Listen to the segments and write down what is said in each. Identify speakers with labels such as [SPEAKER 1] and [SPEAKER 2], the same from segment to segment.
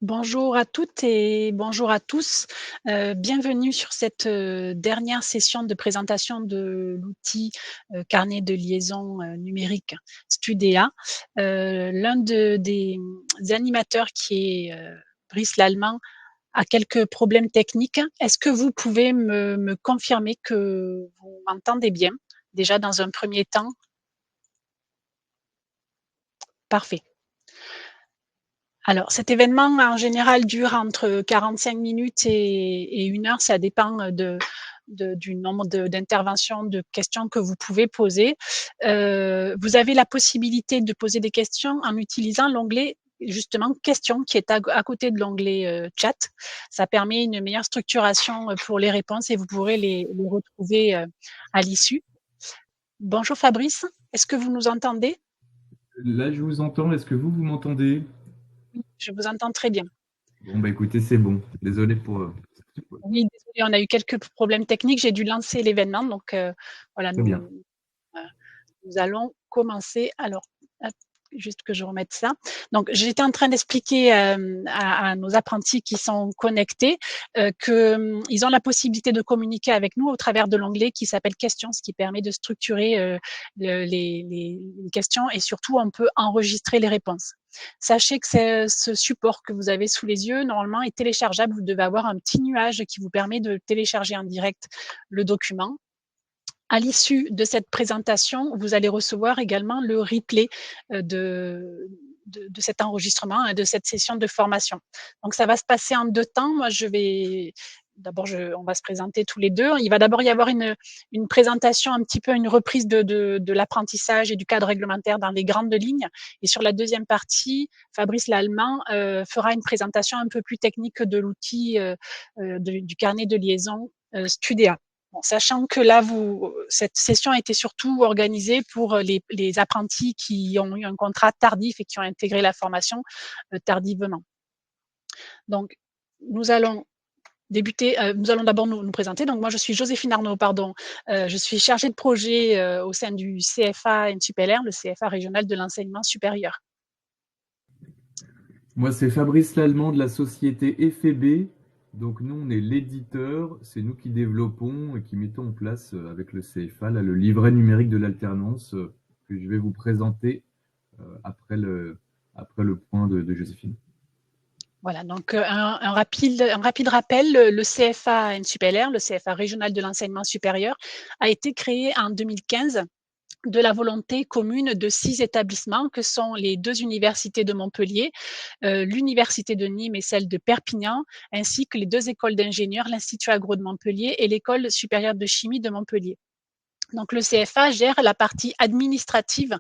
[SPEAKER 1] Bonjour à toutes et bonjour à tous. Bienvenue sur cette, dernière session de présentation de l'outil, carnet de liaison, numérique Studéa. L'un des animateurs qui est, Brice Lallemand a quelques problèmes techniques. Est-ce que vous pouvez me confirmer que vous m'entendez bien? Déjà dans un premier temps? Parfait. Alors, cet événement, en général, dure entre 45 minutes et 1 heure. Ça dépend du nombre d'interventions, de questions que vous pouvez poser. Vous avez la possibilité de poser des questions en utilisant l'onglet justement questions qui est à côté de l'onglet chat. Ça permet une meilleure structuration pour les réponses et vous pourrez les retrouver à l'issue. Bonjour Fabrice, est-ce que vous nous entendez?
[SPEAKER 2] Là, je vous entends. Est-ce que vous m'entendez?
[SPEAKER 1] Oui, je vous entends très bien.
[SPEAKER 2] Bon, bah écoutez, c'est bon. Désolé pour.
[SPEAKER 1] Oui, désolée, on a eu quelques problèmes techniques. J'ai dû lancer l'événement, donc voilà,
[SPEAKER 2] Très bien.
[SPEAKER 1] heu, nous allons commencer. Alors, hop, juste que je remette ça. Donc, j'étais en train d'expliquer à nos apprentis qui sont connectés que ils ont la possibilité de communiquer avec nous au travers de l'onglet qui s'appelle Questions, ce qui permet de structurer les questions et surtout on peut enregistrer les réponses. Sachez que ce support que vous avez sous les yeux, normalement, est téléchargeable. Vous devez avoir un petit nuage qui vous permet de télécharger en direct le document. À l'issue de cette présentation, vous allez recevoir également le replay de cet enregistrement et de cette session de formation. Donc ça va se passer en 2 temps. Moi, on va se présenter tous les 2. Il va d'abord y avoir une présentation, un petit peu une reprise de l'apprentissage et du cadre réglementaire dans les grandes lignes. Et sur la deuxième partie, Fabrice Lallemand fera une présentation un peu plus technique de l'outil du carnet de liaison Studéa. Bon, sachant que là, cette session a été surtout organisée pour les apprentis qui ont eu un contrat tardif et qui ont intégré la formation tardivement. Donc, nous allons nous allons d'abord nous présenter. Donc, moi, je suis Joséphine Arnaud, pardon. Je suis chargée de projet au sein du CFA NSupLR, le CFA régional de l'enseignement supérieur.
[SPEAKER 2] Moi, c'est Fabrice Lallemand de la société FEB. Donc, nous, on est l'éditeur. C'est nous qui développons et qui mettons en place avec le CFA là, le livret numérique de l'alternance que je vais vous présenter après le point de Joséphine.
[SPEAKER 1] Voilà, donc un rapide rappel, le CFA NSupLR, le CFA régional de l'enseignement supérieur, a été créé en 2015 de la volonté commune de 6 établissements que sont les 2 universités de Montpellier, l'université de Nîmes et celle de Perpignan, ainsi que les 2 écoles d'ingénieurs, l'Institut agro de Montpellier et l'École supérieure de chimie de Montpellier. Donc le CFA gère la partie administrative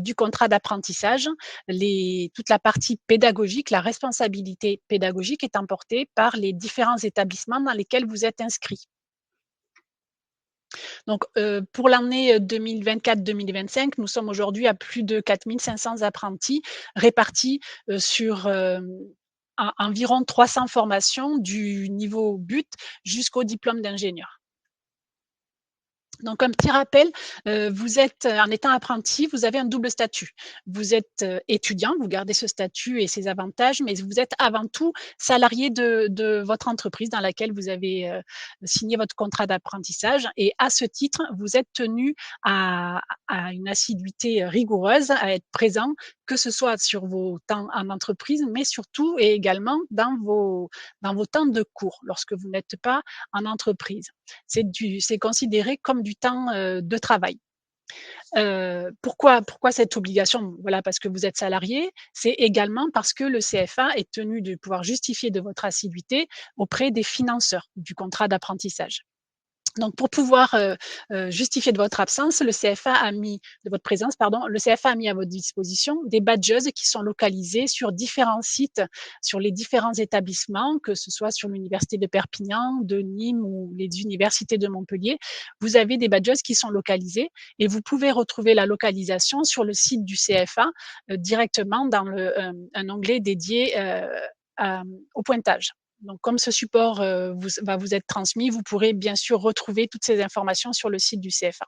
[SPEAKER 1] du contrat d'apprentissage. Toute la partie pédagogique, la responsabilité pédagogique est emportée par les différents établissements dans lesquels vous êtes inscrits. Donc, pour l'année 2024-2025, nous sommes aujourd'hui à plus de 4 500 apprentis répartis sur environ 300 formations du niveau but jusqu'au diplôme d'ingénieur. Donc un petit rappel, vous êtes, en étant apprenti, vous avez un double statut. Vous êtes, étudiant, vous gardez ce statut et ses avantages, mais vous êtes avant tout salarié de votre entreprise dans laquelle vous avez, signé votre contrat d'apprentissage et à ce titre, vous êtes tenu à une assiduité rigoureuse, à être présent, que ce soit sur vos temps en entreprise, mais surtout et également dans vos temps de cours, lorsque vous n'êtes pas en entreprise. C'est considéré comme du temps de travail. Pourquoi cette obligation? Voilà, parce que vous êtes salarié. C'est également parce que le CFA est tenu de pouvoir justifier de votre assiduité auprès des financeurs du contrat d'apprentissage. Donc pour pouvoir, justifier de votre absence, de votre présence pardon, le CFA a mis à votre disposition des badges qui sont localisés sur différents sites, sur les différents établissements, que ce soit sur l'université de Perpignan, de Nîmes ou les universités de Montpellier. Vous avez des badges qui sont localisés et vous pouvez retrouver la localisation sur le site du CFA, directement dans un onglet dédié, au pointage. Donc, comme ce support va vous être transmis, vous pourrez bien sûr retrouver toutes ces informations sur le site du CFA.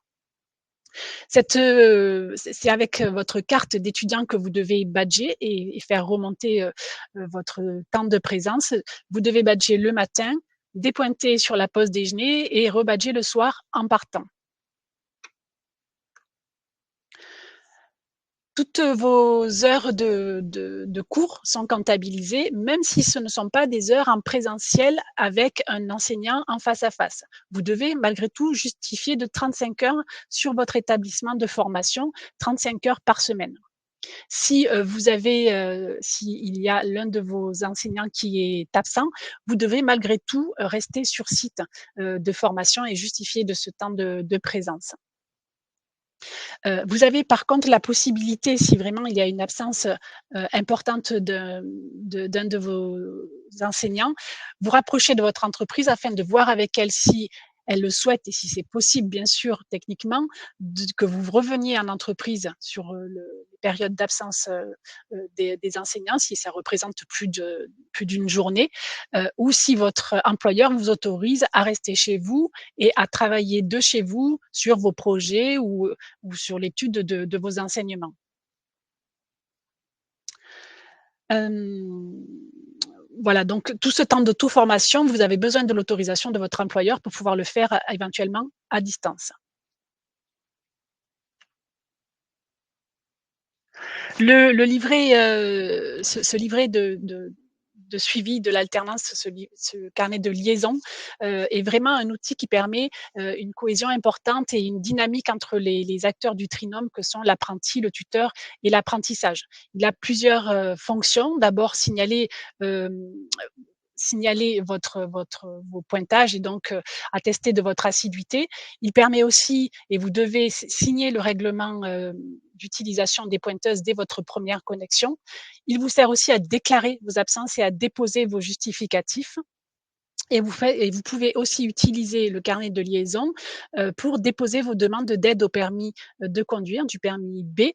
[SPEAKER 1] C'est avec votre carte d'étudiant que vous devez badger et faire remonter votre temps de présence. Vous devez badger le matin, dépointer sur la pause déjeuner et rebadger le soir en partant. Toutes vos heures de cours sont comptabilisées, même si ce ne sont pas des heures en présentiel avec un enseignant en face à face. Vous devez malgré tout justifier de 35 heures sur votre établissement de formation, 35 heures par semaine. Si s'il y a l'un de vos enseignants qui est absent, vous devez malgré tout rester sur site de formation et justifier de ce temps de présence. Vous avez par contre la possibilité, si vraiment il y a une absence, importante d'un de vos enseignants, vous rapprocher de votre entreprise afin de voir avec elle si elle le souhaite et si c'est possible bien sûr techniquement, que vous reveniez en entreprise sur, les périodes d'absence, des enseignants, si ça représente plus d'une journée, ou si votre employeur vous autorise à rester chez vous et à travailler de chez vous sur vos projets ou sur l'étude de vos enseignements. Hem, voilà, donc tout ce temps d'auto-formation, vous avez besoin de l'autorisation de votre employeur pour pouvoir le faire, éventuellement à distance. Le livret, ce livret de suivi de l'alternance, ce carnet de liaison, est vraiment un outil qui permet, une cohésion importante et une dynamique entre les acteurs du trinôme que sont l'apprenti, le tuteur et l'apprentissage. Il a plusieurs, fonctions. D'abord hem, signaler vos pointages et donc attester de votre assiduité. Il permet aussi, et vous devez signer le règlement d'utilisation des pointeuses dès votre première connexion. Il vous sert aussi à déclarer vos absences et à déposer vos justificatifs. Et vous pouvez aussi utiliser le carnet de liaison pour déposer vos demandes d'aide au permis de conduire, du permis B,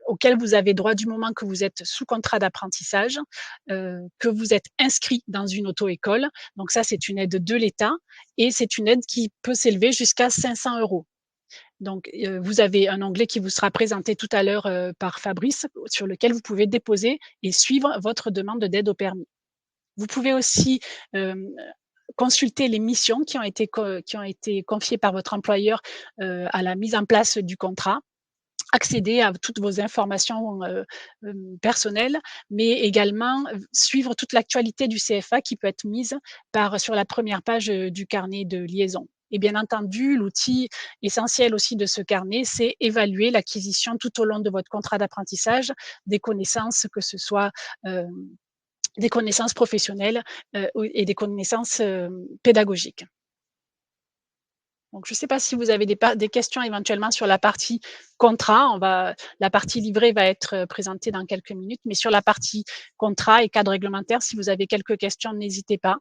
[SPEAKER 1] auquel vous avez droit du moment que vous êtes sous contrat d'apprentissage, que vous êtes inscrit dans une auto-école. Donc ça, c'est une aide de l'État et c'est une aide qui peut s'élever jusqu'à 500 euros. Donc, vous avez un onglet qui vous sera présenté tout à l'heure par Fabrice, sur lequel vous pouvez déposer et suivre votre demande d'aide au permis. Vous pouvez aussi consulter les missions qui ont été confiées par votre employeur à la mise en place du contrat, accéder à toutes vos informations personnelles, mais également suivre toute l'actualité du CFA qui peut être mise sur la première page du carnet de liaison. Et bien entendu, l'outil essentiel aussi de ce carnet, c'est évaluer l'acquisition tout au long de votre contrat d'apprentissage des connaissances, que ce soit des connaissances professionnelles et des connaissances pédagogiques. Donc, je ne sais pas si vous avez des questions éventuellement sur la partie contrat. La partie livrée va être présentée dans quelques minutes, mais sur la partie contrat et cadre réglementaire, si vous avez quelques questions, n'hésitez pas.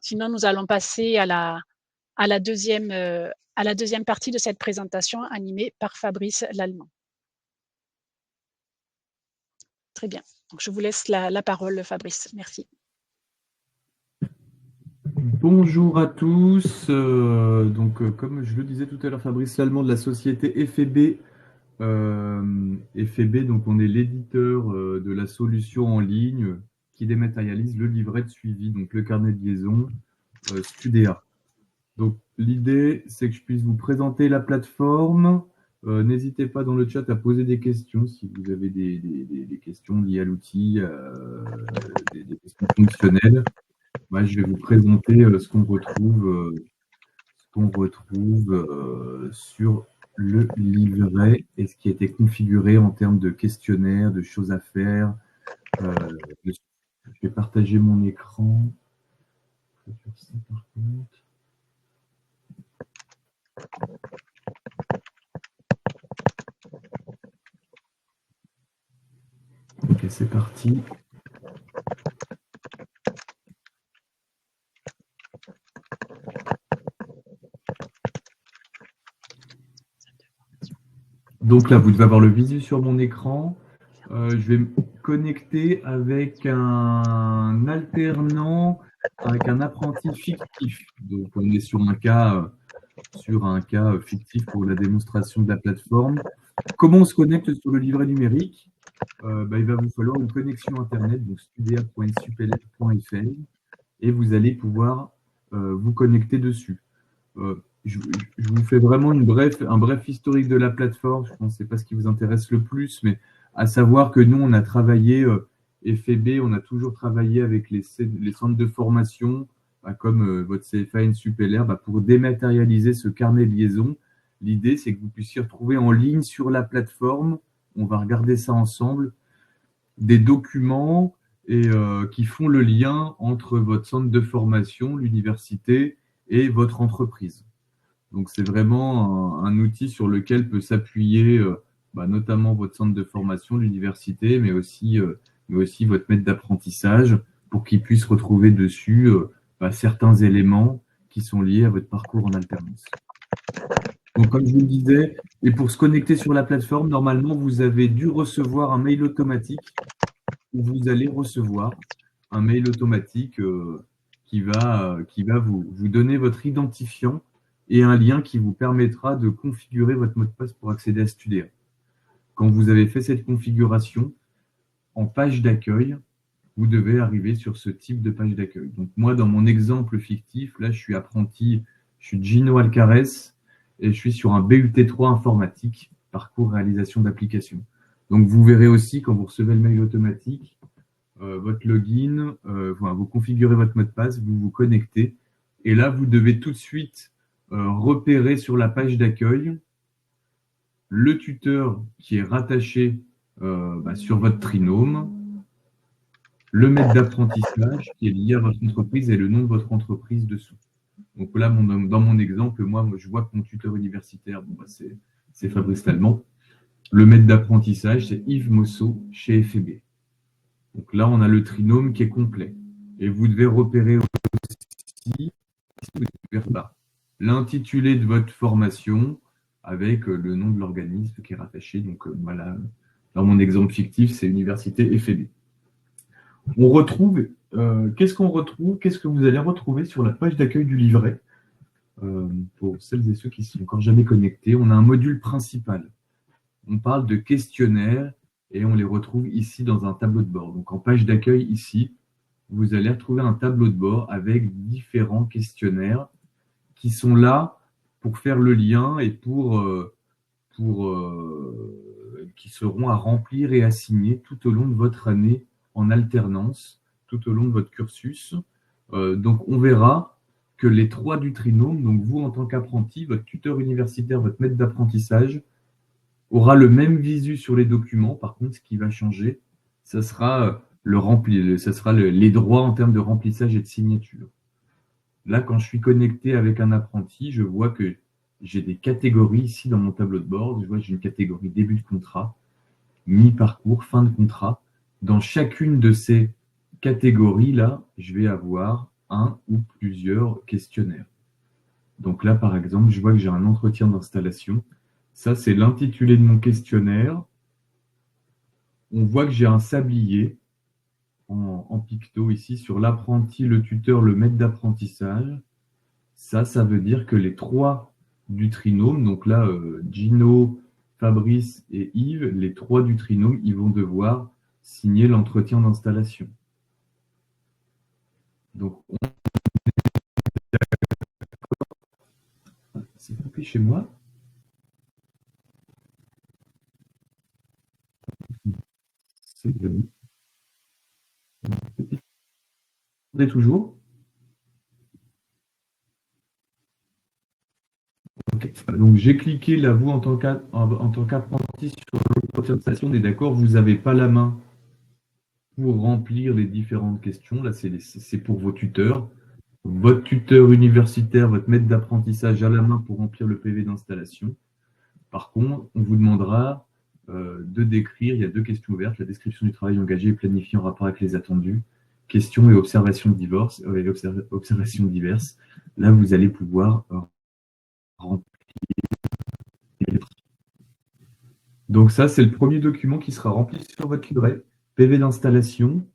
[SPEAKER 1] Sinon, nous allons passer à la deuxième partie de cette présentation animée par Fabrice Lallemand. Très bien. Donc, je vous laisse la parole, Fabrice. Merci.
[SPEAKER 2] Bonjour à tous. Comme je le disais tout à l'heure, Fabrice Lallemand de la société FEB. FEB, donc on est l'éditeur de la solution en ligne qui dématérialise le livret de suivi, donc le carnet de liaison Studéa. Donc l'idée, c'est que je puisse vous présenter la plateforme. N'hésitez pas dans le chat à poser des questions si vous avez des questions liées à l'outil, des questions fonctionnelles. Moi, je vais vous présenter ce qu'on retrouve sur le livret et ce qui a été configuré en termes de questionnaire, de choses à faire. Je vais partager mon écran. Je vais faire ça par contre. Ok, c'est parti. Donc là, vous devez avoir le visu sur mon écran. Je vais me connecter avec un alternant, avec un apprenti fictif. Donc on est sur un cas sur un cas fictif pour la démonstration de la plateforme. Comment on se connecte sur le livret numérique? Il va vous falloir une connexion Internet, donc studea.supélec.fr, et vous allez pouvoir vous connecter dessus. Je vous fais vraiment un bref historique de la plateforme. Je pense que ce n'est pas ce qui vous intéresse le plus, mais à savoir que nous, on a travaillé, FEB, on a toujours travaillé avec les centres de formation, comme votre CFA NSUPLR, pour dématérialiser ce carnet de liaison. L'idée, c'est que vous puissiez retrouver en ligne sur la plateforme, on va regarder ça ensemble, des documents qui font le lien entre votre centre de formation, l'université et votre entreprise. Donc, c'est vraiment un outil sur lequel peut s'appuyer notamment votre centre de formation, l'université, mais aussi votre maître d'apprentissage pour qu'il puisse retrouver dessus certains éléments qui sont liés à votre parcours en alternance. Donc, comme je vous le disais, et pour se connecter sur la plateforme, normalement, vous avez dû recevoir un mail automatique où vous allez recevoir un mail automatique qui va vous donner votre identifiant et un lien qui vous permettra de configurer votre mot de passe pour accéder à Studea. Quand vous avez fait cette configuration, en page d'accueil, vous devez arriver sur ce type de page d'accueil. Donc moi, dans mon exemple fictif, là, je suis apprenti, je suis Gino Alcares et je suis sur un BUT3 informatique, parcours réalisation d'application. Donc vous verrez aussi, quand vous recevez le mail automatique, votre login, vous configurez votre mot de passe, vous vous connectez, et là, vous devez tout de suite repérer sur la page d'accueil le tuteur qui est rattaché sur votre trinôme, le maître d'apprentissage qui est lié à votre entreprise et le nom de votre entreprise dessous. Donc là, dans mon exemple, moi, je vois que mon tuteur universitaire, c'est Fabrice Lallemand. Le maître d'apprentissage, c'est Yves Mosso chez FEB. Donc là, on a le trinôme qui est complet. Et vous devez repérer aussi l'intitulé de votre formation avec le nom de l'organisme qui est rattaché. Donc voilà, dans mon exemple fictif, c'est Université FEB. On retrouve, qu'est-ce qu'on retrouve? Qu'est-ce que vous allez retrouver sur la page d'accueil du livret? Pour celles et ceux qui ne sont encore jamais connectés, on a un module principal. On parle de questionnaires et on les retrouve ici dans un tableau de bord. Donc en page d'accueil ici, vous allez retrouver un tableau de bord avec différents questionnaires qui sont là pour faire le lien et qui seront à remplir et à signer tout au long de votre année en alternance, tout au long de votre cursus. Donc on verra que les trois du trinôme, donc vous en tant qu'apprenti, votre tuteur universitaire, votre maître d'apprentissage, aura le même visu sur les documents. Par contre, ce qui va changer, ça sera les droits en termes de remplissage et de signature. Là, quand je suis connecté avec un apprenti, je vois que j'ai des catégories ici dans mon tableau de bord. Je vois que j'ai une catégorie début de contrat, mi-parcours, fin de contrat. Dans chacune de ces catégories-là, je vais avoir un ou plusieurs questionnaires. Donc là, par exemple, je vois que j'ai un entretien d'installation. Ça, c'est l'intitulé de mon questionnaire. On voit que j'ai un sablier en picto ici sur l'apprenti, le tuteur, le maître d'apprentissage. Ça veut dire que les trois du trinôme, donc là, Gino, Fabrice et Yves, les trois du trinôme, ils vont devoir signer l'entretien d'installation. Donc, c'est coupé chez moi. C'est bon. Vous êtes toujours? Okay. Donc, j'ai cliqué là, vous, en tant qu'apprenti sur l'entretien d'installation. On est d'accord, vous n'avez pas la main pour remplir les différentes questions. Là, c'est pour vos tuteurs. Votre tuteur universitaire, votre maître d'apprentissage à la main pour remplir le PV d'installation. Par contre, on vous demandera de décrire, il y a deux questions ouvertes, la description du travail engagé et planifié en rapport avec les attendus, questions et observations diverses. Là, vous allez pouvoir remplir. Donc ça, c'est le premier document qui sera rempli sur votre livret, PV d'installation.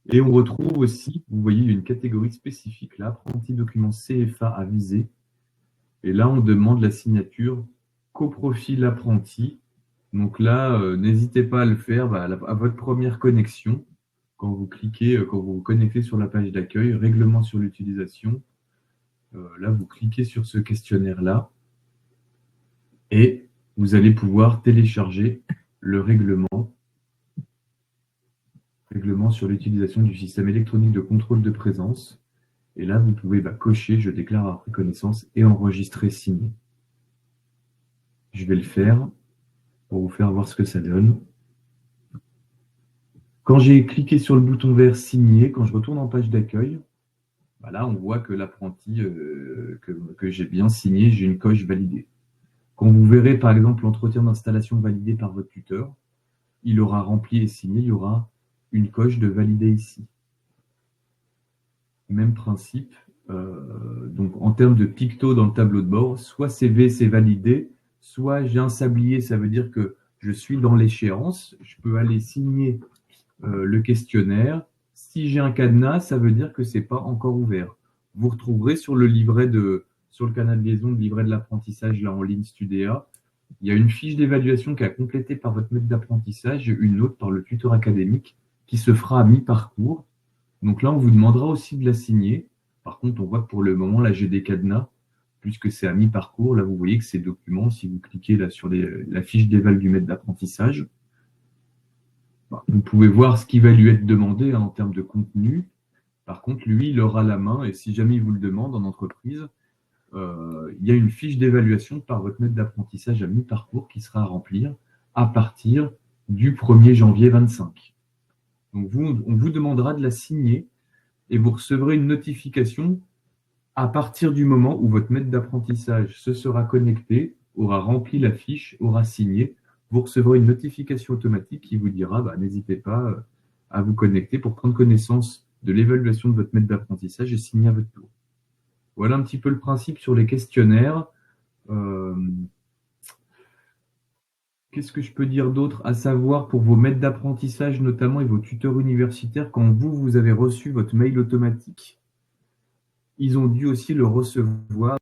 [SPEAKER 2] Et on retrouve aussi, vous voyez, une catégorie spécifique là, apprenti document CFA à viser. Et là, on demande la signature coprofil apprenti. Donc là, n'hésitez pas à le faire à votre première connexion. Quand vous cliquez, quand vous vous connectez sur la page d'accueil, règlement sur l'utilisation, là, vous cliquez sur ce questionnaire-là et vous allez pouvoir télécharger le règlement sur l'utilisation du système électronique de contrôle de présence. Et là, vous pouvez cocher « Je déclare avoir pris connaissance » et enregistrer, signer. Je vais le faire pour vous faire voir ce que ça donne. Quand j'ai cliqué sur le bouton vert « Signer », quand je retourne en page d'accueil, là, on voit que l'apprenti, que j'ai bien signé, j'ai une coche validée. Quand vous verrez, par exemple, l'entretien d'installation validé par votre tuteur, il aura rempli et signé, il y aura une coche de valider ici. Même principe. Donc, en termes de picto dans le tableau de bord, soit CV, c'est validé, soit j'ai un sablier, ça veut dire que je suis dans l'échéance, je peux aller signer le questionnaire. Si j'ai un cadenas, ça veut dire que ce n'est pas encore ouvert. Vous retrouverez sur le livret sur le canal liaison de livret de l'apprentissage là en ligne Studéa, il y a une fiche d'évaluation qui est complétée par votre maître d'apprentissage, une autre par le tuteur académique qui se fera à mi-parcours. Donc là, on vous demandera aussi de la signer. Par contre, on voit que pour le moment, là, j'ai des cadenas, puisque c'est à mi-parcours. Là, vous voyez que ces documents, si vous cliquez là sur la fiche d'éval du maître d'apprentissage, vous pouvez voir ce qui va lui être demandé en termes de contenu. Par contre, lui, il aura la main, et si jamais il vous le demande en entreprise, il y a une fiche d'évaluation par votre maître d'apprentissage à mi-parcours qui sera à remplir à partir du 1er janvier 25. Donc, on vous demandera de la signer et vous recevrez une notification à partir du moment où votre maître d'apprentissage se sera connecté, aura rempli la fiche, aura signé. Vous recevrez une notification automatique qui vous dira n'hésitez pas à vous connecter pour prendre connaissance de l'évaluation de votre maître d'apprentissage et signer à votre tour. Voilà un petit peu le principe sur les questionnaires. Qu'est-ce que je peux dire d'autre? À savoir pour vos maîtres d'apprentissage notamment et vos tuteurs universitaires, quand vous avez reçu votre mail automatique, ils ont dû aussi le recevoir.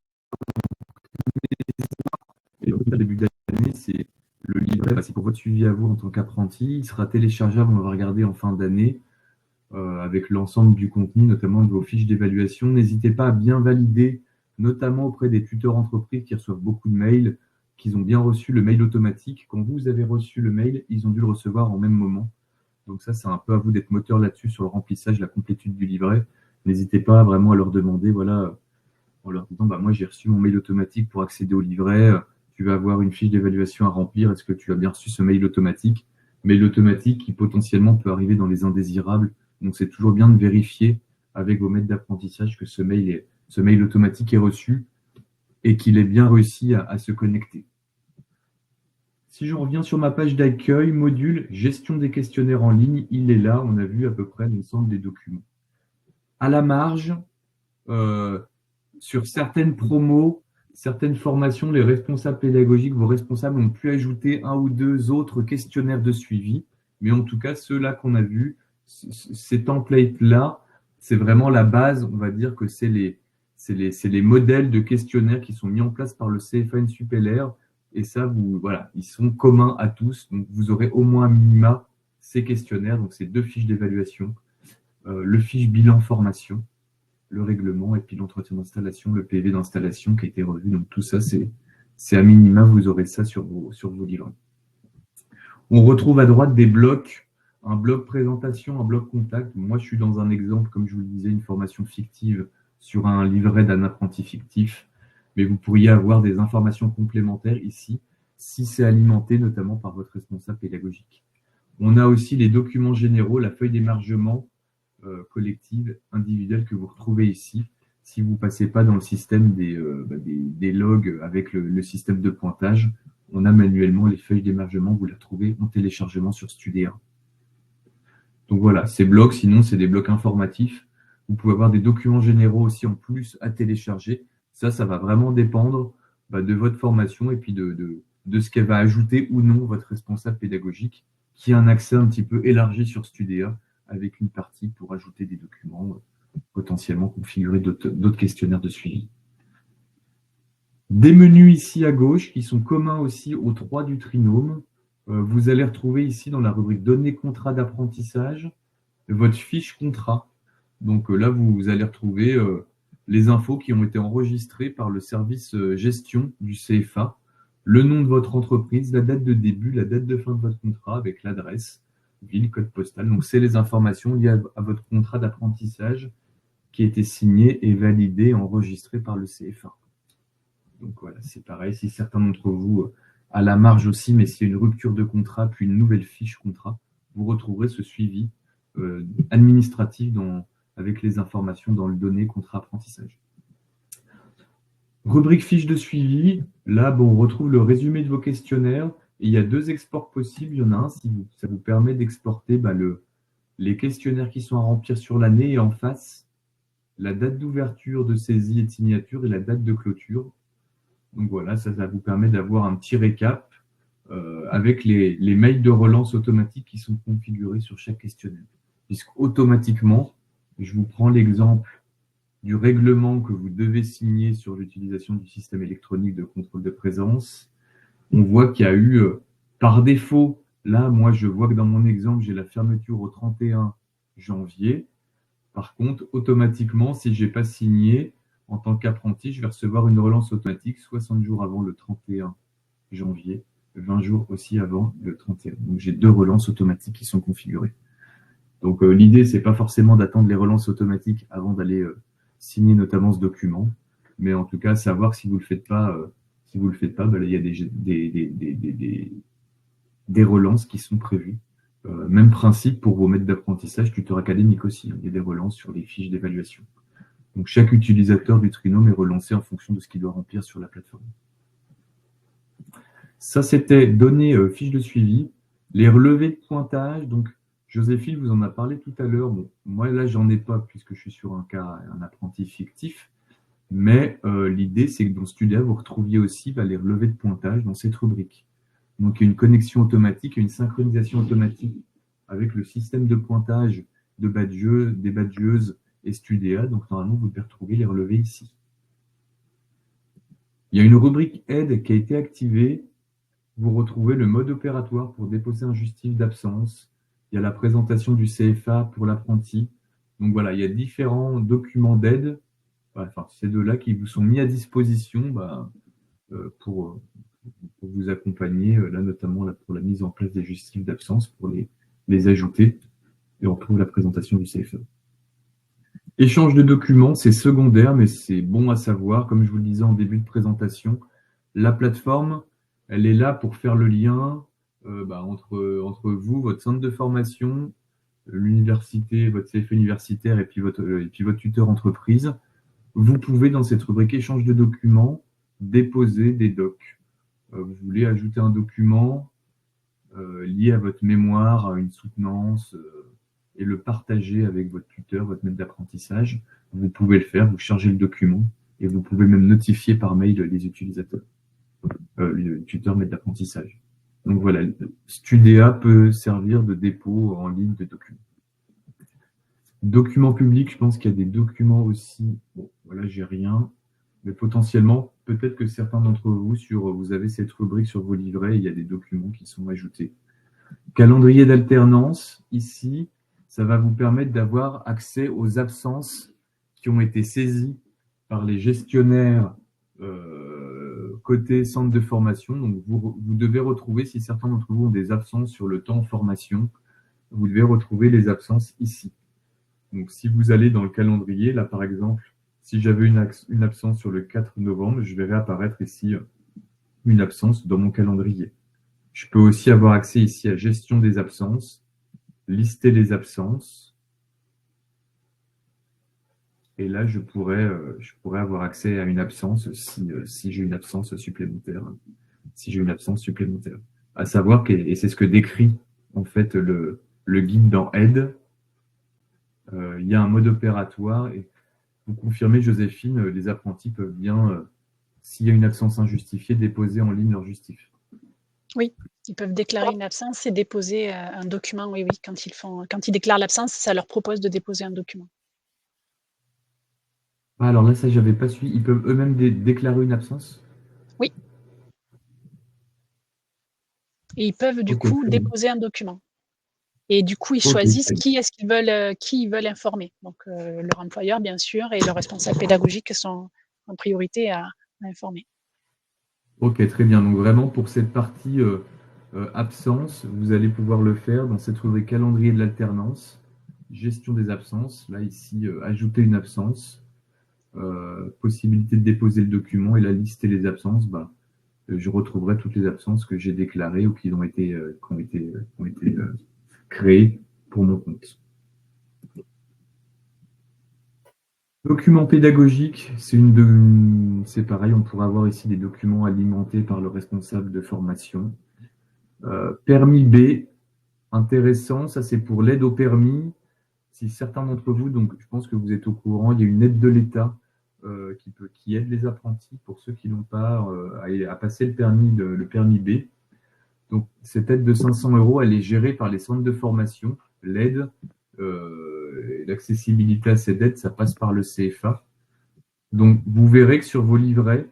[SPEAKER 2] Et au début d'année, c'est le livret, c'est pour votre suivi à vous en tant qu'apprenti. Il sera téléchargeable, on va regarder en fin d'année, avec l'ensemble du contenu, notamment de vos fiches d'évaluation. N'hésitez pas à bien valider, notamment auprès des tuteurs entreprises qui reçoivent beaucoup de mails, qu'ils ont bien reçu le mail automatique. Quand vous avez reçu le mail, ils ont dû le recevoir en même moment. Donc ça, c'est un peu à vous d'être moteur là-dessus sur le remplissage, la complétude du livret. N'hésitez pas vraiment à leur demander, voilà, en leur disant, moi j'ai reçu mon mail automatique pour accéder au livret, tu vas avoir une fiche d'évaluation à remplir, est-ce que tu as bien reçu ce mail automatique? Mail automatique qui potentiellement peut arriver dans les indésirables, donc c'est toujours bien de vérifier avec vos maîtres d'apprentissage que ce mail automatique est reçu et qu'il est bien réussi à se connecter. Si je reviens sur ma page d'accueil, module gestion des questionnaires en ligne, il est là, on a vu à peu près l'ensemble des documents. À la marge, sur certaines promos, certaines formations, les responsables pédagogiques, vos responsables ont pu ajouter un ou deux autres questionnaires de suivi, mais en tout cas, ceux-là qu'on a vus, ces templates-là, c'est vraiment la base, on va dire que c'est les modèles de questionnaires qui sont mis en place par le CFA NSUPLR, et ça, voilà, ils sont communs à tous, donc vous aurez au moins minima ces questionnaires, donc ces deux fiches d'évaluation, le fiche bilan formation, le règlement et puis l'entretien d'installation, le PV d'installation qui a été revu. Donc tout ça, c'est à minima, vous aurez ça sur vos livrets. On retrouve à droite des blocs, un bloc présentation, un bloc contact. Moi, je suis dans un exemple, comme je vous le disais, une formation fictive sur un livret d'un apprenti fictif, mais vous pourriez avoir des informations complémentaires ici, si c'est alimenté notamment par votre responsable pédagogique. On a aussi les documents généraux, la feuille d'émargement, collective, individuelle que vous retrouvez ici. Si vous ne passez pas dans le système des logs avec le système de pointage, on a manuellement les feuilles d'émargement, vous les retrouvez en téléchargement sur Studéa. Donc voilà, ces blocs, sinon c'est des blocs informatifs. Vous pouvez avoir des documents généraux aussi en plus à télécharger. Ça va vraiment dépendre de votre formation et puis de ce qu'elle va ajouter ou non votre responsable pédagogique, qui a un accès un petit peu élargi sur Studéa, avec une partie pour ajouter des documents, potentiellement configurer d'autres questionnaires de suivi. Des menus ici à gauche qui sont communs aussi aux 3 du trinôme. Vous allez retrouver ici dans la rubrique Données contrat d'apprentissage votre fiche contrat. Donc là, vous allez retrouver les infos qui ont été enregistrées par le service gestion du CFA, le nom de votre entreprise, la date de début, la date de fin de votre contrat avec l'adresse, ville, code postal. Donc c'est les informations liées à votre contrat d'apprentissage qui a été signé et validé et enregistré par le CFA. Donc voilà, c'est pareil. Si certains d'entre vous, à la marge aussi, mais s'il y a une rupture de contrat, puis une nouvelle fiche contrat, vous retrouverez ce suivi administratif avec les informations dans le donné contrat apprentissage. Rubrique fiche de suivi. Là, bon, on retrouve le résumé de vos questionnaires. Et il y a 2 exports possibles. Il y en a un, ça vous permet d'exporter les questionnaires qui sont à remplir sur l'année et en face, la date d'ouverture, de saisie et de signature et la date de clôture. Donc voilà, ça vous permet d'avoir un petit récap avec les mails de relance automatique qui sont configurés sur chaque questionnaire. Puisqu'automatiquement, je vous prends l'exemple du règlement que vous devez signer sur l'utilisation du système électronique de contrôle de présence. On voit qu'il y a eu, par défaut, là, moi, je vois que dans mon exemple, j'ai la fermeture au 31 janvier. Par contre, automatiquement, si je n'ai pas signé, en tant qu'apprenti, je vais recevoir une relance automatique 60 jours avant le 31 janvier, 20 jours aussi avant le 31. Donc, j'ai 2 relances automatiques qui sont configurées. Donc, l'idée, ce n'est pas forcément d'attendre les relances automatiques avant d'aller signer notamment ce document, mais en tout cas, savoir que si vous ne le faites pas, il y a des relances qui sont prévues. Même principe pour vos maîtres d'apprentissage tuteur académique aussi. Il y a des relances sur les fiches d'évaluation. Donc, chaque utilisateur du trinôme est relancé en fonction de ce qu'il doit remplir sur la plateforme. Ça, c'était données fiches de suivi. Les relevés de pointage, donc Joséphine vous en a parlé tout à l'heure. Bon, moi, là, j'en ai pas puisque je suis sur un apprenti fictif. Mais l'idée, c'est que dans Studia, vous retrouviez aussi les relevés de pointage dans cette rubrique. Donc, il y a une connexion automatique et une synchronisation automatique avec le système de pointage des badgeuses et Studia. Donc, normalement, vous devez retrouver les relevés ici. Il y a une rubrique aide qui a été activée. Vous retrouvez le mode opératoire pour déposer un justif d'absence. Il y a la présentation du CFA pour l'apprenti. Donc voilà, il y a différents documents d'aide. Enfin, ces 2-là qui vous sont mis à disposition pour vous accompagner, là notamment pour la mise en place des justifs d'absence, pour les ajouter. Et on retrouve la présentation du CFA. Échange de documents, c'est secondaire, mais c'est bon à savoir. Comme je vous le disais en début de présentation, la plateforme, elle est là pour faire le lien entre vous, votre centre de formation, l'université, votre CFA universitaire et puis votre tuteur entreprise. Vous pouvez, dans cette rubrique échange de documents, déposer des docs. Vous voulez ajouter un document lié à votre mémoire, à une soutenance, et le partager avec votre tuteur, votre maître d'apprentissage, vous pouvez le faire, vous chargez le document et vous pouvez même notifier par mail les utilisateurs, le tuteur, maître d'apprentissage. Donc voilà, Studia peut servir de dépôt en ligne de documents. Documents publics, je pense qu'il y a des documents aussi. Bon, voilà, j'ai rien. Mais potentiellement, peut-être que certains d'entre vous, vous avez cette rubrique sur vos livrets, il y a des documents qui sont ajoutés. Calendrier d'alternance, ici, ça va vous permettre d'avoir accès aux absences qui ont été saisies par les gestionnaires côté centre de formation. Donc, vous devez retrouver, si certains d'entre vous ont des absences sur le temps formation, vous devez retrouver les absences ici. Donc, si vous allez dans le calendrier, là, par exemple, si j'avais une absence sur le 4 novembre, je verrai apparaître ici une absence dans mon calendrier. Je peux aussi avoir accès ici à gestion des absences, lister les absences. Et là, je pourrais avoir accès à une absence si j'ai une absence supplémentaire. À savoir et c'est ce que décrit en fait le guide dans Aide. Il y a un mode opératoire et vous confirmez, Joséphine, les apprentis peuvent bien, s'il y a une absence injustifiée, déposer en ligne leur justif.
[SPEAKER 1] Oui, ils peuvent déclarer une absence et déposer un document. Oui, quand ils déclarent l'absence, ça leur propose de déposer un document.
[SPEAKER 2] Ah, alors là, ça, j'avais pas suivi. Ils peuvent eux-mêmes déclarer une absence?
[SPEAKER 1] Oui. Et ils peuvent du
[SPEAKER 2] Ok,
[SPEAKER 1] coup
[SPEAKER 2] très bien.
[SPEAKER 1] déposer un document. Et du coup, ils
[SPEAKER 2] Ok,
[SPEAKER 1] choisissent
[SPEAKER 2] très bien.
[SPEAKER 1] qui ils veulent informer. Donc, leur employeur, bien sûr, et le responsable pédagogique sont en priorité à informer.
[SPEAKER 2] Ok, très bien. Donc vraiment pour cette partie absence, vous allez pouvoir le faire dans cette rubrique calendrier de l'alternance, gestion des absences. Là ici, ajouter une absence, possibilité de déposer le document et la liste et les absences. Bah, je retrouverai toutes les absences que j'ai déclarées ou qui ont été créées pour mon compte. Document pédagogique, c'est pareil, on pourra avoir ici des documents alimentés par le responsable de formation. Permis B, intéressant, ça c'est pour l'aide au permis. Si certains d'entre vous, donc je pense que vous êtes au courant, il y a une aide de l'État qui aide les apprentis pour ceux qui n'ont pas à passer le permis B. Donc cette aide de 500 euros, elle est gérée par les centres de formation. L'aide, l'accessibilité à cette aide, ça passe par le CFA. Donc vous verrez que sur vos livrets,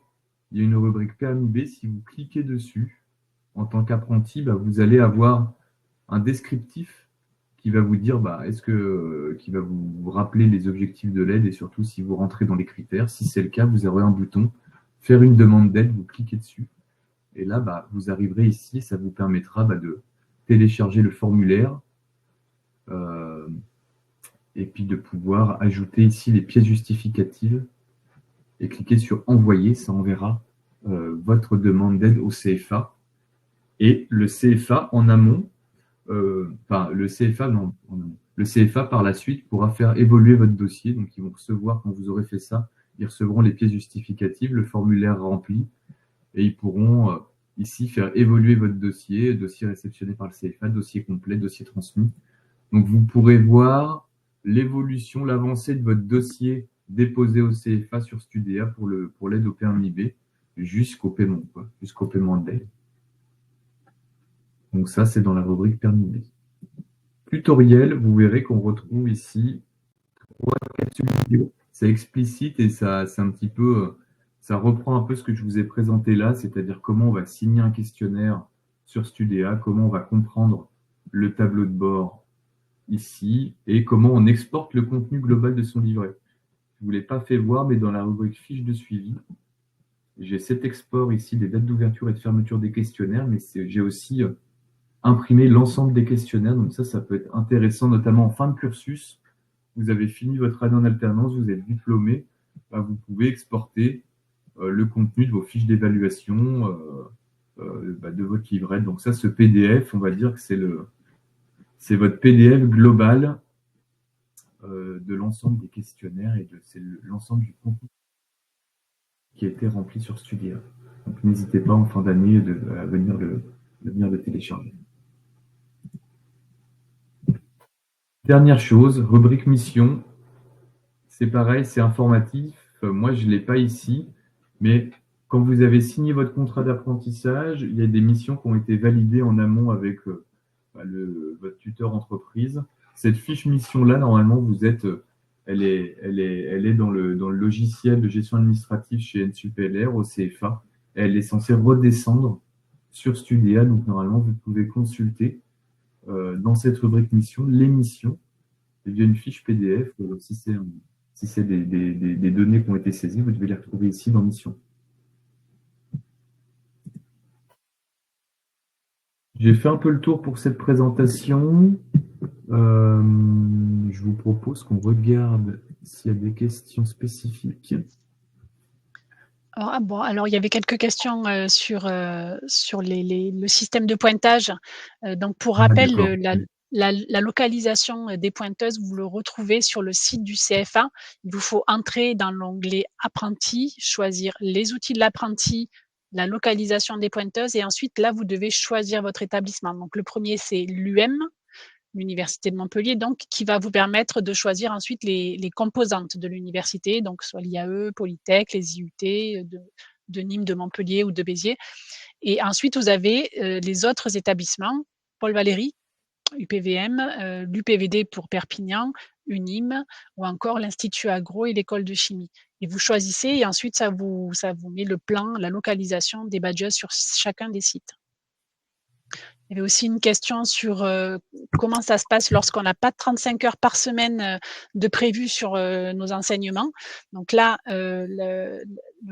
[SPEAKER 2] il y a une rubrique permis B. Si vous cliquez dessus, en tant qu'apprenti, bah, vous allez avoir un descriptif qui va vous dire, qui va vous rappeler les objectifs de l'aide et surtout si vous rentrez dans les critères. Si c'est le cas, vous aurez un bouton faire une demande d'aide, vous cliquez dessus. Et là, bah, vous arriverez ici et ça vous permettra de télécharger le formulaire euh, et puis de pouvoir ajouter ici les pièces justificatives et cliquer sur envoyer. Ça enverra votre demande d'aide au CFA. Et le CFA en amont, le CFA, non, le CFA par la suite pourra faire évoluer votre dossier. Donc, ils vont recevoir, quand vous aurez fait ça, ils recevront les pièces justificatives, le formulaire rempli, et ils pourront ici faire évoluer votre dossier, dossier réceptionné par le CFA, dossier complet, dossier transmis. Donc, vous pourrez voir l'évolution, l'avancée de votre dossier déposé au CFA sur Studéa pour l'aide au permis B jusqu'au paiement, jusqu'au paiement de l'aide. Donc ça, c'est dans la rubrique permis B. Tutoriel, vous verrez qu'on retrouve ici 3 4 vidéos. C'est explicite et c'est un petit peu, ça reprend un peu ce que je vous ai présenté là, c'est-à-dire comment on va signer un questionnaire sur Studéa, comment on va comprendre le tableau de bord ici et comment on exporte le contenu global de son livret. Je ne vous l'ai pas fait voir, mais dans la rubrique fiche de suivi, j'ai cet export ici des dates d'ouverture et de fermeture des questionnaires, mais j'ai aussi imprimé l'ensemble des questionnaires. Donc ça peut être intéressant, notamment en fin de cursus. Vous avez fini votre année en alternance, vous êtes diplômé, vous pouvez exporter le contenu de vos fiches d'évaluation de votre livret. Donc ça, ce PDF, on va dire que c'est votre PDF global de l'ensemble des questionnaires et c'est l'ensemble du contenu qui a été rempli sur Studia. Donc n'hésitez pas en fin d'année à venir le télécharger. Dernière chose, rubrique mission. C'est pareil, c'est informatif. Moi, je ne l'ai pas ici, mais quand vous avez signé votre contrat d'apprentissage, il y a des missions qui ont été validées en amont avec votre tuteur entreprise. Cette fiche mission-là, normalement, elle est dans le logiciel de gestion administrative chez NSUPLR au CFA. Elle est censée redescendre sur Studéa. Donc, normalement, vous pouvez consulter dans cette rubrique mission les missions via une fiche PDF. Si c'est des données qui ont été saisies, vous devez les retrouver ici dans Mission. J'ai fait un peu le tour pour cette présentation. Je vous propose qu'on regarde s'il y a des questions spécifiques.
[SPEAKER 1] Alors il y avait quelques questions sur le système de pointage. Donc pour
[SPEAKER 2] Ah,
[SPEAKER 1] rappel,
[SPEAKER 2] d'accord.
[SPEAKER 1] la localisation des pointeuses, vous le retrouvez sur le site du CFA. Il vous faut entrer dans l'onglet Apprenti, choisir les outils de l'apprenti, la localisation des pointeuses, et ensuite là, vous devez choisir votre établissement. Donc le premier, c'est l'UM, l'Université de Montpellier, donc, qui va vous permettre de choisir ensuite les composantes de l'université, donc soit l'IAE, Polytech, les IUT de Nîmes, de Montpellier ou de Béziers. Et ensuite, vous avez les autres établissements, Paul Valéry, UPVM, l'UPVD pour Perpignan, UNIM ou encore l'Institut Agro et l'École de chimie. et vous choisissez et ensuite ça vous met le plan, la localisation des badges sur chacun des sites. Il y avait aussi une question sur, comment ça se passe lorsqu'on n'a pas 35 heures par semaine, de prévues sur, nos enseignements. Donc là, le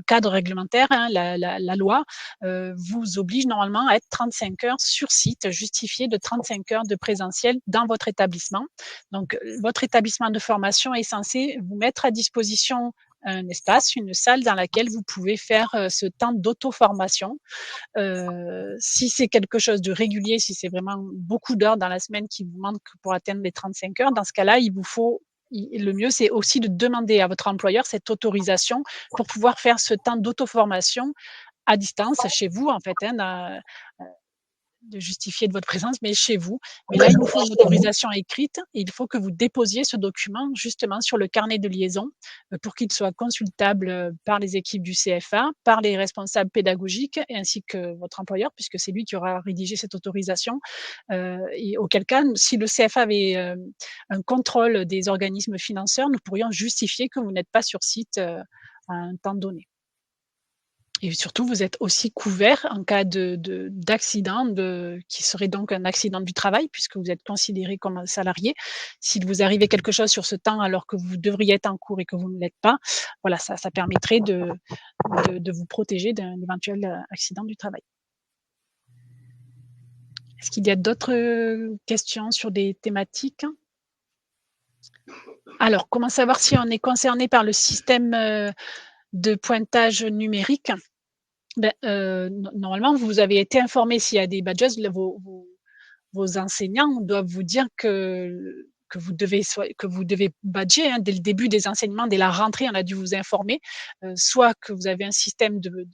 [SPEAKER 1] cadre réglementaire, hein, la loi, vous oblige normalement à être 35 heures sur site, justifié de 35 heures de présentiel dans votre établissement. Donc, votre établissement de formation est censé vous mettre à disposition un espace, une salle dans laquelle vous pouvez faire, ce temps d'auto-formation. Si c'est quelque chose de régulier, si c'est vraiment beaucoup d'heures dans la semaine qui vous manquent pour atteindre les 35 heures, dans ce cas-là, il vous faut le mieux, c'est aussi de demander à votre employeur cette autorisation pour pouvoir faire ce temps d'auto-formation à distance chez vous, en fait, hein, de justifier de votre présence, mais chez vous. Mais là, il vous faut une autorisation écrite et il faut que vous déposiez ce document justement sur le carnet de liaison pour qu'il soit consultable par les équipes du CFA, par les responsables pédagogiques ainsi que votre employeur, puisque c'est lui qui aura rédigé cette autorisation. Et auquel cas, si le CFA avait un contrôle des organismes financeurs, nous pourrions justifier que vous n'êtes pas sur site à un temps donné. Et surtout, vous êtes aussi couvert en cas d'accident, qui serait donc un accident du travail, puisque vous êtes considéré comme un salarié. S'il vous arrivait quelque chose sur ce temps alors que vous devriez être en cours et que vous ne l'êtes pas, voilà, ça permettrait de vous protéger d'un éventuel accident du travail. Est-ce qu'il y a d'autres questions sur des thématiques? Alors, comment savoir si on est concerné par le système de pointage numérique? Ben, normalement, vous avez été informé s'il y a des badges, vos enseignants doivent vous dire que vous devez badger, hein, dès le début des enseignements, dès la rentrée, on a dû vous informer, soit que vous avez un système de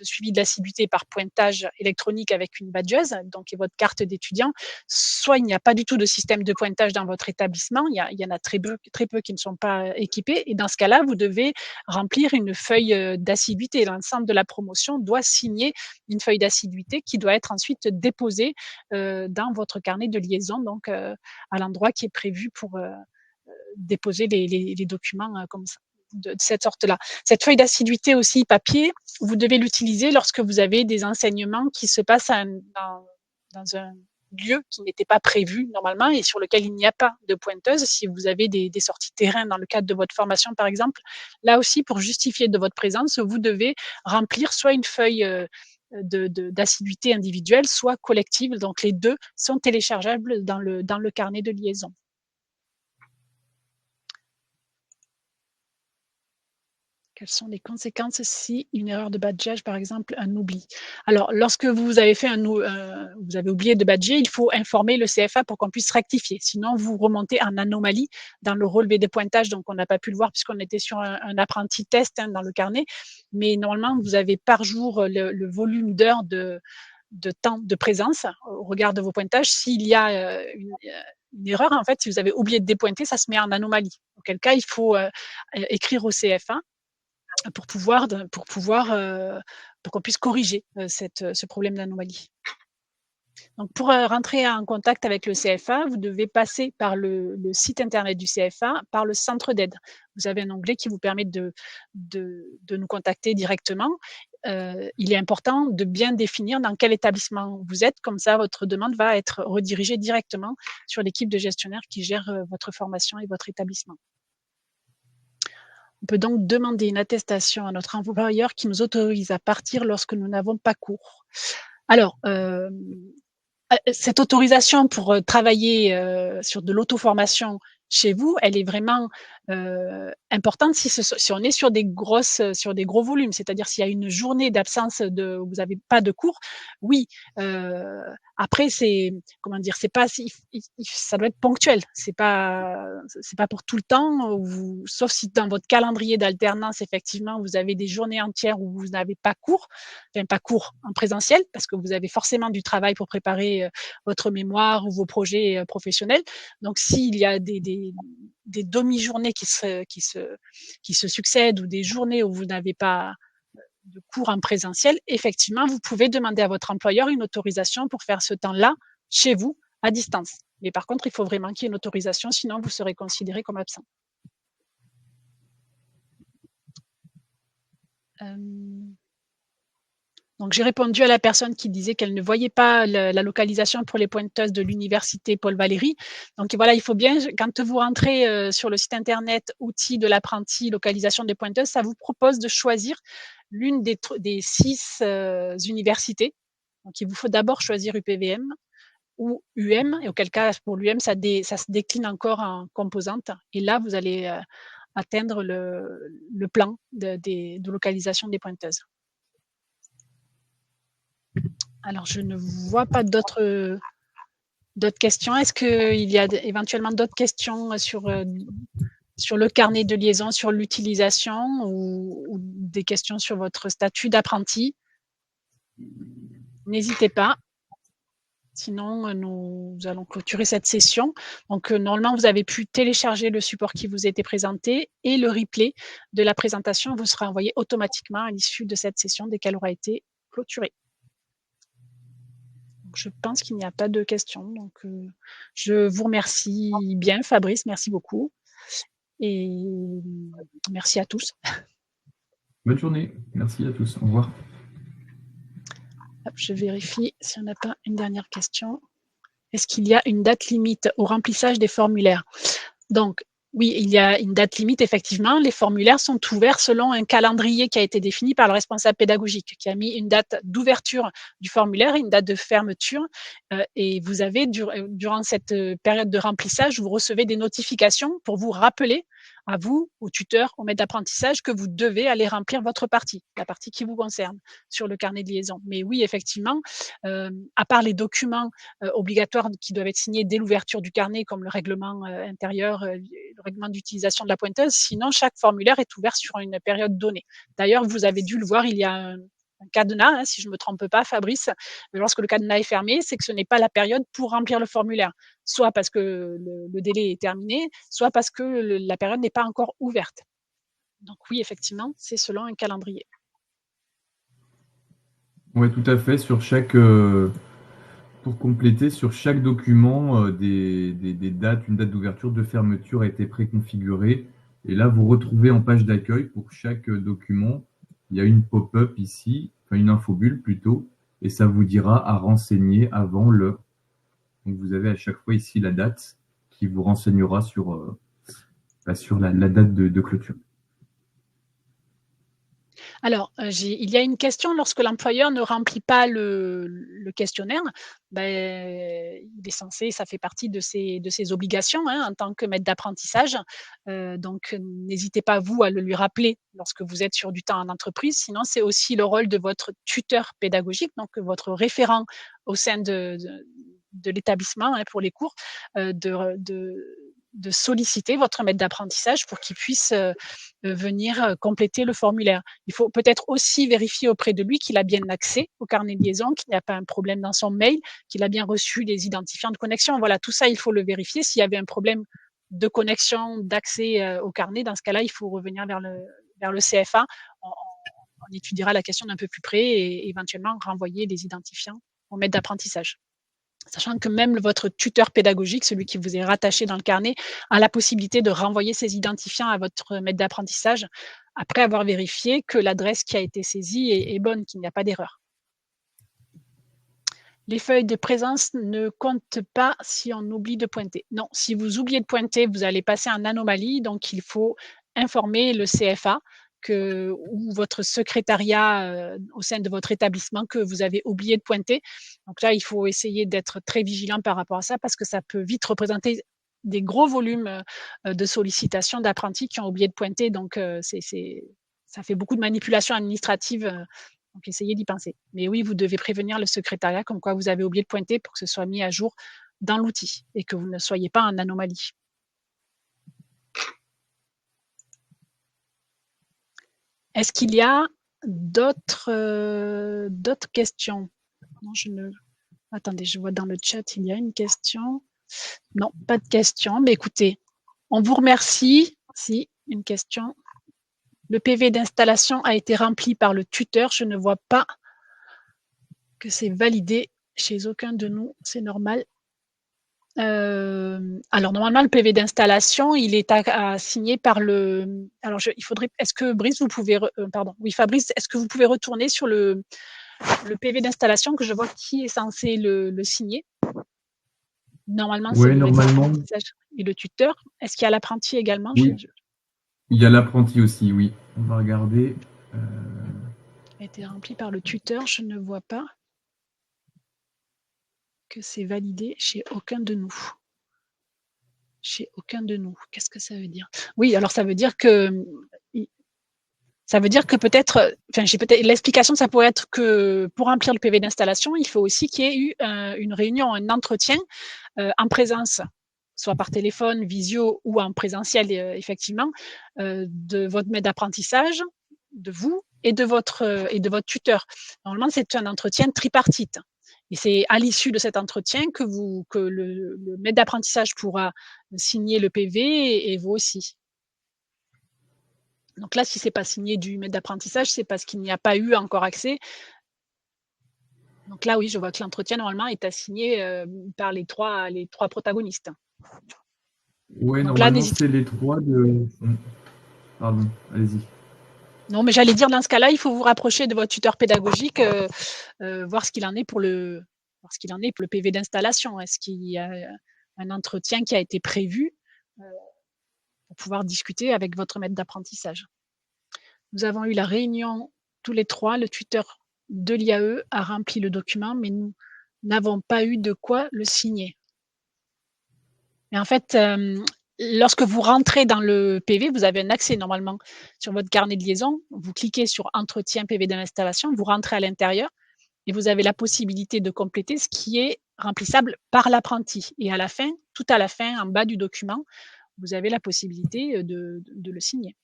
[SPEAKER 1] suivi de l'assiduité par pointage électronique avec une badgeuse, donc et votre carte d'étudiant, soit il n'y a pas du tout de système de pointage dans votre établissement, il y en a très peu qui ne sont pas équipés et dans ce cas-là, vous devez remplir une feuille, d'assiduité. L'ensemble de la promotion doit signer une feuille d'assiduité qui doit être ensuite déposée, dans votre carnet de liaison, donc à l'endroit qui est prévu pour, déposer les documents, comme ça de cette sorte-là. Cette feuille d'assiduité aussi papier, vous devez l'utiliser lorsque vous avez des enseignements qui se passent dans un lieu qui n'était pas prévu normalement et sur lequel il n'y a pas de pointeuse. Si vous avez des sorties terrain dans le cadre de votre formation, par exemple, là aussi, pour justifier de votre présence, vous devez remplir soit une feuille d'assiduité individuelle, soit collective. Donc les deux sont téléchargeables dans le carnet de liaison. Quelles sont les conséquences si une erreur de badgeage, par exemple, un oubli? Alors, lorsque vous avez fait vous avez oublié de badger, il faut informer le CFA pour qu'on puisse rectifier. Sinon, vous remontez en anomalie dans le relevé des pointages. Donc, on n'a pas pu le voir puisqu'on était sur un apprenti test, hein, dans le carnet. Mais normalement, vous avez par jour le volume d'heures de temps de présence au regard de vos pointages. S'il y a une erreur, en fait, si vous avez oublié de dépointer, ça se met en anomalie. Auquel cas, il faut écrire au CFA pour qu'on puisse corriger ce problème d'anomalie. Donc pour rentrer en contact avec le CFA, vous devez passer par le site internet du CFA, par le centre d'aide. Vous avez un onglet qui vous permet de nous contacter directement. Il est important de bien définir dans quel établissement vous êtes, comme ça votre demande va être redirigée directement sur l'équipe de gestionnaires qui gère votre formation et votre établissement. On peut donc demander une attestation à notre employeur qui nous autorise à partir lorsque nous n'avons pas cours. Alors, cette autorisation pour travailler sur de l'auto-formation chez vous, elle est vraiment importante si on est sur des gros volumes, c'est-à-dire s'il y a une journée d'absence où vous n'avez pas de cours, oui. Après, comment dire, c'est pas ça doit être ponctuel. C'est pas pour tout le temps. Sauf si dans votre calendrier d'alternance, effectivement, vous avez des journées entières où vous n'avez pas cours, enfin pas cours en présentiel, parce que vous avez forcément du travail pour préparer votre mémoire ou vos projets professionnels. Donc, s'il y a des demi-journées qui se succèdent ou des journées où vous n'avez pas de cours en présentiel, effectivement, vous pouvez demander à votre employeur une autorisation pour faire ce temps-là chez vous, à distance. Mais par contre, il faut vraiment qu'il y ait une autorisation, sinon vous serez considéré comme absent. Donc, j'ai répondu à la personne qui disait qu'elle ne voyait pas la localisation pour les pointeuses de l'université Paul Valéry. Donc, voilà, il faut bien, quand vous rentrez sur le site internet outils de l'apprenti, localisation des pointeuses, ça vous propose de choisir l'une des 6 universités. Donc, il vous faut d'abord choisir UPVM ou UM, et auquel cas, pour l'UM, ça se décline encore en composantes. Et là, vous allez atteindre le plan de localisation des pointeuses. Alors, je ne vois pas d'autres questions. Est-ce qu'il y a éventuellement d'autres questions sur le carnet de liaison, sur l'utilisation ou des questions sur votre statut d'apprenti? N'hésitez pas. Sinon, nous allons clôturer cette session. Donc, normalement, vous avez pu télécharger le support qui vous a été présenté et le replay de la présentation vous sera envoyé automatiquement à l'issue de cette session dès qu'elle aura été clôturée. Je pense qu'il n'y a pas de questions. Donc, je vous remercie bien, Fabrice. Merci beaucoup. Et merci à tous.
[SPEAKER 2] Bonne journée. Merci à tous. Au revoir.
[SPEAKER 1] Hop, je vérifie si on n'a pas une dernière question. Est-ce qu'il y a une date limite au remplissage des formulaires? Donc, oui, il y a une date limite, effectivement. Les formulaires sont ouverts selon un calendrier qui a été défini par le responsable pédagogique, qui a mis une date d'ouverture du formulaire et une date de fermeture. Et vous avez, durant cette période de remplissage, vous recevez des notifications pour vous rappeler, à vous, aux tuteurs, aux maîtres d'apprentissage, que vous devez aller remplir votre partie, la partie qui vous concerne, sur le carnet de liaison. Mais oui, effectivement, à part les documents obligatoires qui doivent être signés dès l'ouverture du carnet, comme le règlement intérieur, le règlement d'utilisation de la pointeuse. Sinon, chaque formulaire est ouvert sur une période donnée. D'ailleurs, vous avez dû le voir, il y a un cadenas, hein, si je ne me trompe pas, Fabrice. Lorsque le cadenas est fermé, c'est que ce n'est pas la période pour remplir le formulaire, soit parce que le délai est terminé, soit parce que la période n'est pas encore ouverte. Donc oui, effectivement, c'est selon un calendrier.
[SPEAKER 2] Oui, tout à fait. Pour compléter, sur chaque document, des dates, une date d'ouverture, de fermeture a été préconfigurée. Et là, vous retrouvez en page d'accueil pour chaque document, il y a une pop-up ici, enfin une infobulle plutôt, et ça vous dira à renseigner avant l'heure. Donc vous avez à chaque fois ici la date qui vous renseignera sur la date de clôture.
[SPEAKER 1] Alors, il y a une question, lorsque l'employeur ne remplit pas le questionnaire, il est censé, ça fait partie de ses obligations, hein, en tant que maître d'apprentissage. Donc, n'hésitez pas, vous, à le lui rappeler lorsque vous êtes sur du temps en entreprise. Sinon, c'est aussi le rôle de votre tuteur pédagogique, donc votre référent au sein de l'établissement, hein, pour les cours, de solliciter votre maître d'apprentissage pour qu'il puisse venir compléter le formulaire. Il faut peut-être aussi vérifier auprès de lui qu'il a bien accès au carnet de liaison, qu'il n'y a pas un problème dans son mail, qu'il a bien reçu les identifiants de connexion. Voilà, tout ça, il faut le vérifier. S'il y avait un problème de connexion, d'accès au carnet, dans ce cas-là, il faut revenir vers le CFA. On étudiera la question d'un peu plus près et éventuellement renvoyer les identifiants au maître d'apprentissage. Sachant que même votre tuteur pédagogique, celui qui vous est rattaché dans le carnet, a la possibilité de renvoyer ses identifiants à votre maître d'apprentissage après avoir vérifié que l'adresse qui a été saisie est bonne, qu'il n'y a pas d'erreur. Les feuilles de présence ne comptent pas si on oublie de pointer. Non, si vous oubliez de pointer, vous allez passer en anomalie, donc il faut informer le CFA ou votre secrétariat au sein de votre établissement que vous avez oublié de pointer. Donc là, il faut essayer d'être très vigilant par rapport à ça parce que ça peut vite représenter des gros volumes de sollicitations d'apprentis qui ont oublié de pointer. Donc, ça fait beaucoup de manipulations administratives. Donc, essayez d'y penser. Mais oui, vous devez prévenir le secrétariat comme quoi vous avez oublié de pointer pour que ce soit mis à jour dans l'outil et que vous ne soyez pas en anomalie. Est-ce qu'il y a d'autres questions? Non, attendez, je vois dans le chat, il y a une question. Non, pas de question. Mais écoutez, on vous remercie. Si, une question. Le PV d'installation a été rempli par le tuteur. Je ne vois pas que c'est validé chez aucun de nous. C'est normal. Alors normalement, le PV d'installation, il est à signer par le alors il faudrait est-ce que Brice, vous pouvez pardon, oui Fabrice, est-ce que vous pouvez retourner sur le PV d'installation que je vois qui est censé le signer? Normalement, c'est
[SPEAKER 2] Ouais,
[SPEAKER 1] le maître
[SPEAKER 2] normalement,
[SPEAKER 1] d'apprentissage et le tuteur. Est-ce qu'il y a l'apprenti également?
[SPEAKER 2] oui. Il y a l'apprenti aussi, oui. On va regarder. Euh,
[SPEAKER 1] A été rempli par le tuteur, je ne vois pas que c'est validé chez aucun de nous. Chez aucun de nous. Qu'est-ce que ça veut dire? Oui, alors ça veut dire que peut-être, l'explication, ça pourrait être que pour remplir le PV d'installation, il faut aussi qu'il y ait eu une réunion, un entretien en présence, soit par téléphone, visio ou en présentiel, effectivement, de votre maître d'apprentissage, de vous et de votre tuteur. Normalement, c'est un entretien tripartite. Et c'est à l'issue de cet entretien que le maître d'apprentissage pourra signer le PV et vous aussi. Donc là, si c'est pas signé du maître d'apprentissage, c'est parce qu'il n'y a pas eu encore accès. Donc là, oui, je vois que l'entretien, normalement, est assigné par les trois protagonistes.
[SPEAKER 2] ouais,
[SPEAKER 1] Donc là,
[SPEAKER 2] normalement,
[SPEAKER 1] n'hésitez.
[SPEAKER 2] c'est les trois de. Pardon, allez-y.
[SPEAKER 1] Non, mais j'allais dire, dans ce cas-là, il faut vous rapprocher de votre tuteur pédagogique, voir ce qu'il en est pour le PV d'installation. Est-ce qu'il y a un entretien qui a été prévu pour pouvoir discuter avec votre maître d'apprentissage? Nous avons eu la réunion tous les trois. Le tuteur de l'IAE a rempli le document, mais nous n'avons pas eu de quoi le signer. Et en fait, lorsque vous rentrez dans le PV, vous avez un accès normalement sur votre carnet de liaison. Vous cliquez sur entretien PV d'installation, vous rentrez à l'intérieur et vous avez la possibilité de compléter ce qui est remplissable par l'apprenti. Et à la fin, tout à la fin, en bas du document, vous avez la possibilité de le signer.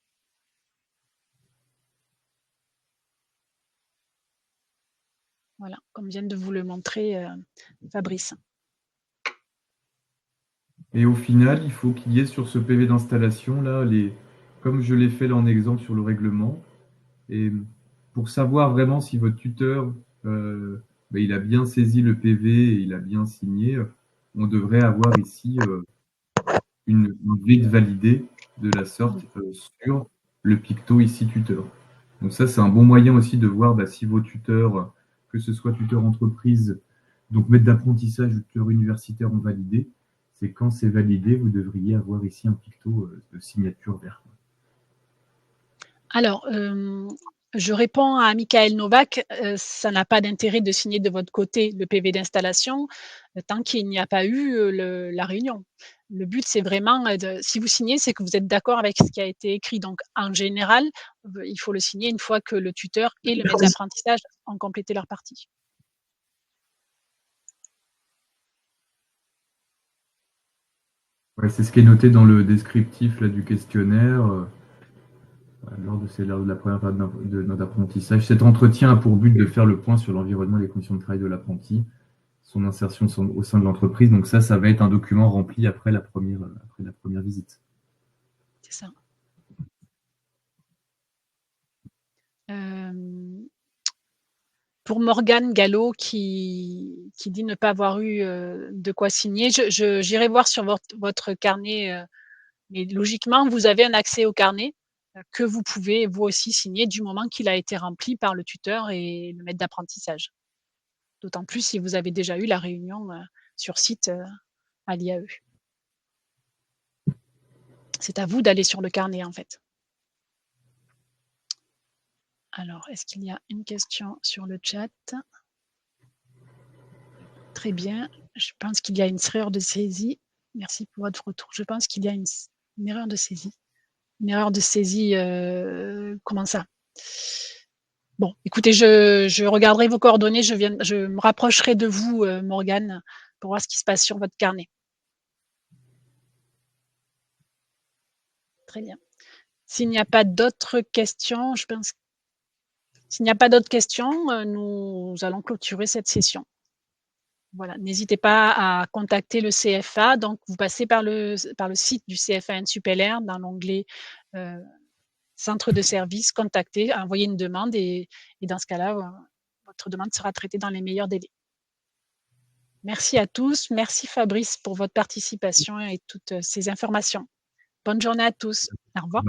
[SPEAKER 1] Voilà, comme vient de vous le montrer Fabrice.
[SPEAKER 2] Et au final, il faut qu'il y ait sur ce PV d'installation, là, comme je l'ai fait là en exemple sur le règlement, et pour savoir vraiment si votre tuteur, il a bien saisi le PV et il a bien signé, on devrait avoir ici une grille validée de la sorte sur le picto ici tuteur. Donc ça, c'est un bon moyen aussi de voir si vos tuteurs, que ce soit tuteur entreprise, donc maître d'apprentissage ou tuteur universitaire ont validé. C'est quand c'est validé, vous devriez avoir ici un picto de signature verte.
[SPEAKER 1] Alors, je réponds à Michael Novak, ça n'a pas d'intérêt de signer de votre côté le PV d'installation, tant qu'il n'y a pas eu, la réunion. Le but, c'est vraiment, si vous signez, c'est que vous êtes d'accord avec ce qui a été écrit. Donc en général, il faut le signer une fois que le tuteur et le maître d'apprentissage ont complété leur partie.
[SPEAKER 2] Ouais, c'est ce qui est noté dans le descriptif là, du questionnaire. Lors de la première phase de notre apprentissage. Cet entretien a pour but de faire le point sur l'environnement et les conditions de travail de l'apprenti, son insertion au sein de l'entreprise. Donc ça va être un document rempli après la première visite.
[SPEAKER 1] C'est ça. Euh, pour Morgane Gallo qui dit ne pas avoir eu de quoi signer, j'irai voir sur votre carnet, mais logiquement, vous avez un accès au carnet que vous pouvez vous aussi signer du moment qu'il a été rempli par le tuteur et le maître d'apprentissage. D'autant plus si vous avez déjà eu la réunion sur site à l'IAE. C'est à vous d'aller sur le carnet en fait. Alors, est-ce qu'il y a une question sur le chat? Très bien. Je pense qu'il y a une erreur de saisie. Merci pour votre retour. Je pense qu'il y a une erreur de saisie. Une erreur de saisie, comment ça? Bon, écoutez, je regarderai vos coordonnées. Je me rapprocherai de vous, Morgane, pour voir ce qui se passe sur votre carnet. Très bien. S'il n'y a pas d'autres questions, je pense. S'il n'y a pas d'autres questions, nous allons clôturer cette session. Voilà, n'hésitez pas à contacter le CFA. Donc, vous passez par le site du CFA NSUPLR dans l'onglet centre de service, contacter, envoyer une demande et dans ce cas-là, votre demande sera traitée dans les meilleurs délais. Merci à tous. Merci Fabrice pour votre participation et toutes ces informations. Bonne journée à tous. Au revoir.